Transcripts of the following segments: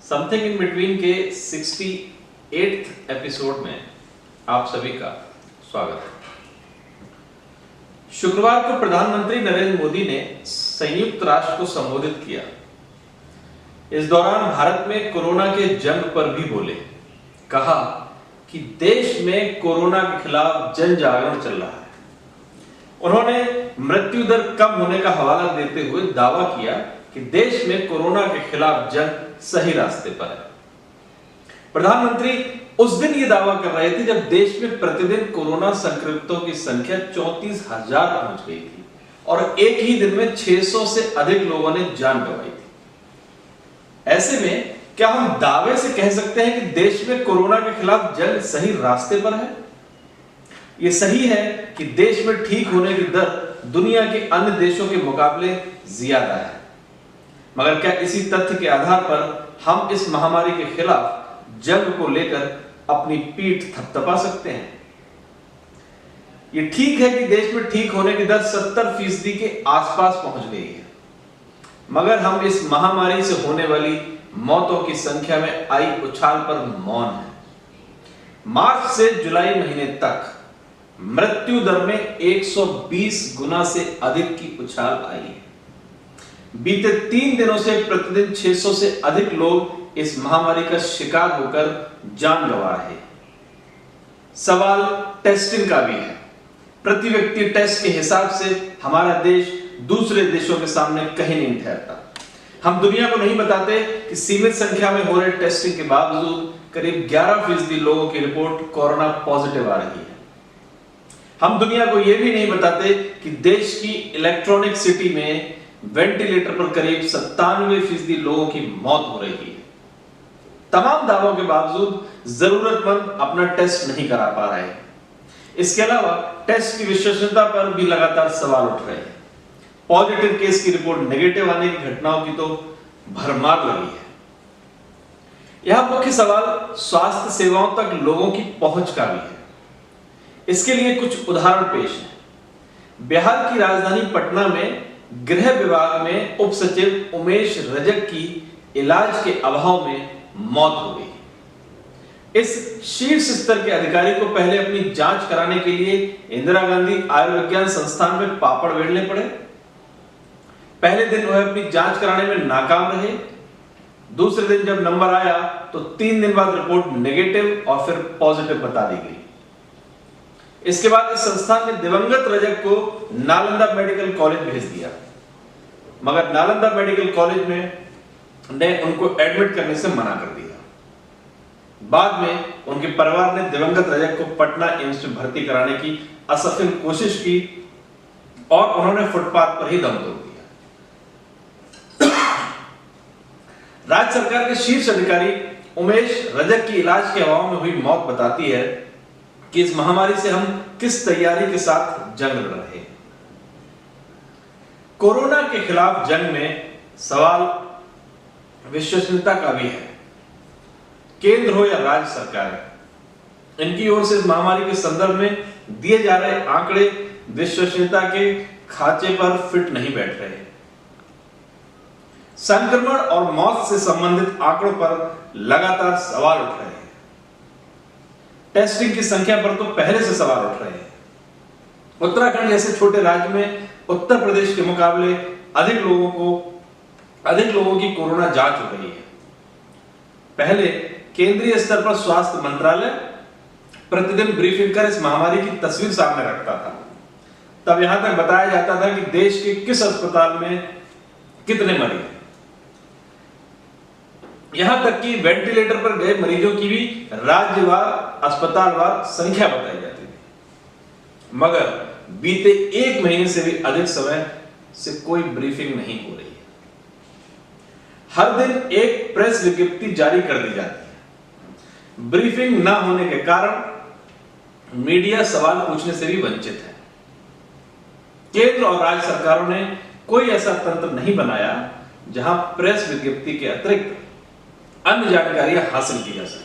Something in between के 68th episode में आप सभी का स्वागत है। शुक्रवार को प्रधानमंत्री नरेंद्र मोदी ने संयुक्त राष्ट्र को संबोधित किया। इस दौरान भारत में कोरोना के जंग पर भी बोले। कहा कि देश में कोरोना के खिलाफ जन जागरण चल रहा है। उन्होंने मृत्यु दर कम होने का हवाला देते हुए दावा किया कि देश में कोरोना के खिलाफ जंग सही रास्ते पर है। प्रधानमंत्री उस दिन ये दावा कर रहे थे जब देश में प्रतिदिन कोरोना संक्रमितों की संख्या 34,000 पहुंच गई थी और एक ही दिन में 600 से अधिक लोगों ने जान गंवाई थी। ऐसे में क्या हम दावे से कह सकते हैं कि देश में कोरोना के खिलाफ जंग सही रास्ते पर है? यह सही है कि देश में ठीक होने की दर दुनिया के अन्य देशों के मुकाबले ज्यादा है, मगर क्या इसी तथ्य के आधार पर हम इस महामारी के खिलाफ जंग को लेकर अपनी पीठ थपथपा सकते हैं? यह ठीक है कि देश में ठीक होने की दर 70% के आसपास पहुंच गई है, मगर हम इस महामारी से होने वाली मौतों की संख्या में आई उछाल पर मौन है। मार्च से जुलाई महीने तक मृत्यु दर में 120 गुना से अधिक की उछाल आई है। बीते 3 दिनों से प्रतिदिन 600 से अधिक लोग इस महामारी का शिकार होकर जान गंवा रहे हैं। सवाल टेस्टिंग का भी है। प्रति व्यक्ति टेस्ट के हिसाब से हमारा देश दूसरे देशों के सामने कहीं नहीं ठहरता। हम दुनिया को नहीं बताते कि सीमित संख्या में हो रहे टेस्टिंग के बावजूद करीब 11% लोगों की रिपोर्ट कोरोना पॉजिटिव आ रही है। हम दुनिया को यह भी नहीं बताते कि देश की इलेक्ट्रॉनिक सिटी में वेंटिलेटर पर करीब 97% लोगों की मौत हो रही है। तमाम दावों के बावजूद जरूरतमंद अपना टेस्ट नहीं करा पा रहे। इसके अलावा टेस्ट की विश्वसनीयता पर भी लगातार सवाल उठ रहे हैं। पॉजिटिव केस की रिपोर्ट नेगेटिव आने की घटनाओं की तो भरमार लगी है। यह मुख्य सवाल स्वास्थ्य सेवाओं तक लोगों की पहुंच का भी है। इसके लिए कुछ उदाहरण पेश हैं। बिहार की राजधानी पटना में गृह विभाग में उप सचिव उमेश रजक की इलाज के अभाव में मौत हो गई। इस शीर्ष स्तर के अधिकारी को पहले अपनी जांच कराने के लिए इंदिरा गांधी आयुर्विज्ञान संस्थान में पापड़ बेलने पड़े। पहले दिन वह अपनी जांच कराने में नाकाम रहे। दूसरे दिन जब नंबर आया तो 3 दिन बाद रिपोर्ट नेगेटिव और फिर पॉजिटिव बता दी गई। इसके बाद इस संस्थान ने दिवंगत रजक को नालंदा मेडिकल कॉलेज भेज दिया, मगर नालंदा मेडिकल कॉलेज ने उनको एडमिट करने से मना कर दिया। बाद में उनके परिवार ने दिवंगत रजक को पटना एम्स में भर्ती कराने की असफल कोशिश की और उन्होंने फुटपाथ पर ही दम तोड़ दिया। राज्य सरकार के शीर्ष अधिकारी उमेश रजक की इलाज के अभाव में हुई मौत बताती है कि इस महामारी से हम किस तैयारी के साथ जंग लड़ रहे हैं। कोरोना के खिलाफ जंग में सवाल विश्वसनीयता का भी है। केंद्र हो या राज्य सरकार, इनकी ओर से इस महामारी के संदर्भ में दिए जा रहे आंकड़े विश्वसनीयता के खांचे पर फिट नहीं बैठ रहे। संक्रमण और मौत से संबंधित आंकड़ों पर लगातार सवाल उठ रहे हैं। टेस्टिंग की संख्या पर तो पहले से सवाल उठ रहे हैं। उत्तराखंड जैसे छोटे राज्य में उत्तर प्रदेश के मुकाबले अधिक लोगों की कोरोना जांच हो रही है। पहले केंद्रीय स्तर पर स्वास्थ्य मंत्रालय प्रतिदिन ब्रीफिंग कर इस महामारी की तस्वीर सामने रखता था। तब यहां तक बताया जाता था कि देश के किस अस्पताल में कितने मरीज हैं। यहां तक कि वेंटिलेटर पर गए मरीजों की भी राज्यवार अस्पतालवार संख्या बताई जाती थी, मगर बीते 1 महीने से भी अधिक समय से कोई ब्रीफिंग नहीं हो रही है। हर दिन एक प्रेस विज्ञप्ति जारी कर दी जाती है। ब्रीफिंग न होने के कारण मीडिया सवाल पूछने से भी वंचित है। केंद्र और राज्य सरकारों ने कोई ऐसा तंत्र नहीं बनाया जहां प्रेस विज्ञप्ति के अतिरिक्त अन्य जानकारियां हासिल की जा सके।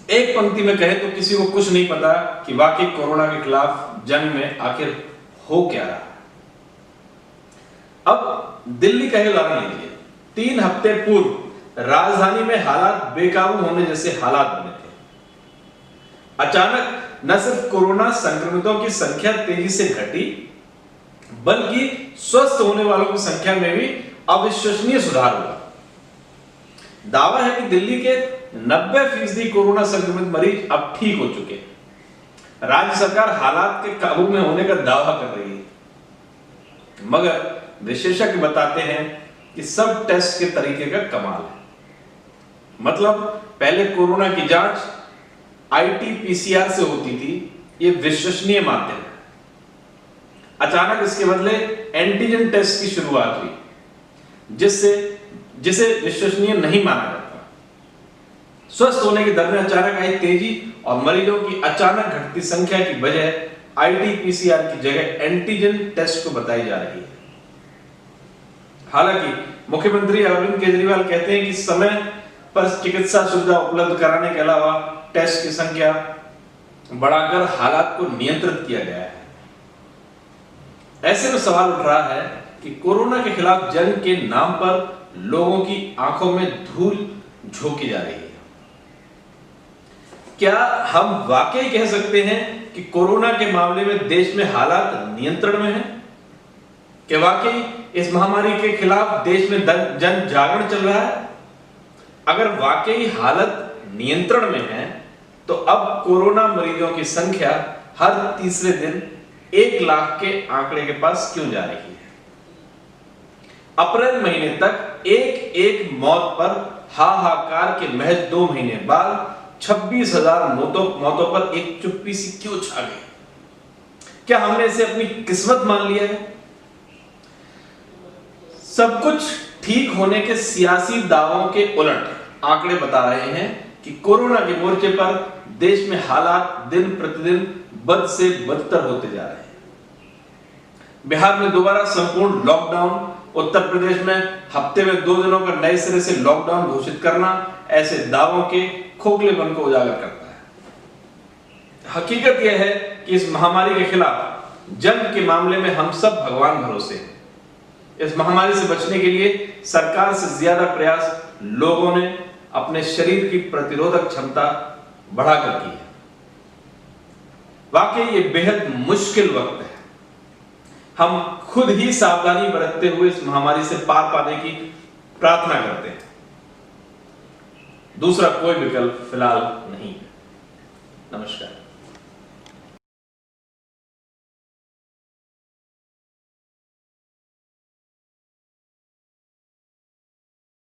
एक पंक्ति में कहे तो किसी को कुछ नहीं पता कि वाकई कोरोना के खिलाफ जंग में आखिर हो क्या रहा है। अब दिल्ली का ही उदाहरण लीजिए। 3 हफ्ते पूर्व राजधानी में हालात बेकाबू होने जैसे हालात बने थे। अचानक न सिर्फ कोरोना संक्रमितों की संख्या तेजी से घटी, बल्कि स्वस्थ होने वालों की संख्या में भी अविश्वसनीय सुधार हुआ। दावा है कि दिल्ली के 90% कोरोना संक्रमित मरीज अब ठीक हो चुके हैं। राज्य सरकार हालात के काबू में होने का दावा कर रही है, मगर विशेषज्ञ बताते हैं कि सब टेस्ट के तरीके का कमाल है। मतलब पहले कोरोना की जांच आरटी-पीसीआर से होती थी, यह विश्वसनीय माध्यम है। अचानक इसके बदले एंटीजन टेस्ट की शुरुआत हुई, जिसे विश्वसनीय नहीं माना जाता। स्वस्थ होने की दर में अचानक आई तेजी और मरीजों की अचानक घटती संख्या की वजह आरटी-पीसीआर की जगह एंटीजन टेस्ट को बताई जा रही है। हालांकि मुख्यमंत्री अरविंद केजरीवाल कहते हैं कि समय पर चिकित्सा सुविधा उपलब्ध कराने के अलावा टेस्ट की संख्या बढ़ाकर हालात को नियंत्रित किया गया है। ऐसे में सवाल उठ रहा है कि कोरोना के खिलाफ जंग के नाम पर लोगों की आंखों में धूल झोंकी जा रही है। क्या हम वाकई कह सकते हैं कि कोरोना के मामले में देश में हालात नियंत्रण में हैं? क्या वाकई इस महामारी के खिलाफ देश में जन जागरण चल रहा है? अगर वाकई हालत नियंत्रण में है, तो अब कोरोना मरीजों की संख्या हर तीसरे दिन 1 लाख के आंकड़े के पास क्यों जा रही है? अप्रैल महीने तक एक मौत पर हाहाकार के महज 2 महीने बाद 26,000 मौतों पर एक चुप्पी सी क्यों छा गई? क्या हमने इसे अपनी किस्मत मान लिया है? सब कुछ ठीक होने के सियासी दावों के उलट आंकड़े बता रहे हैं कि कोरोना के मोर्चे पर देश में हालात दिन प्रतिदिन बद से बदतर होते जा रहे हैं। बिहार में दोबारा संपूर्ण लॉकडाउन, उत्तर प्रदेश में हफ्ते में 2 दिनों का नए सिरे से लॉकडाउन घोषित करना ऐसे दावों के खोखलेपन को उजागर करता है। हकीकत यह है कि इस महामारी के खिलाफ जंग के मामले में हम सब भगवान भरोसे हैं। इस महामारी से बचने के लिए सरकार से ज्यादा प्रयास लोगों ने अपने शरीर की प्रतिरोधक क्षमता बढ़ाकर की है। वाकई ये बेहद मुश्किल वक्त है। हम खुद ही सावधानी बरतते हुए इस महामारी से पार पाने की प्रार्थना करते हैं। दूसरा कोई विकल्प फिलहाल नहीं है। नमस्कार।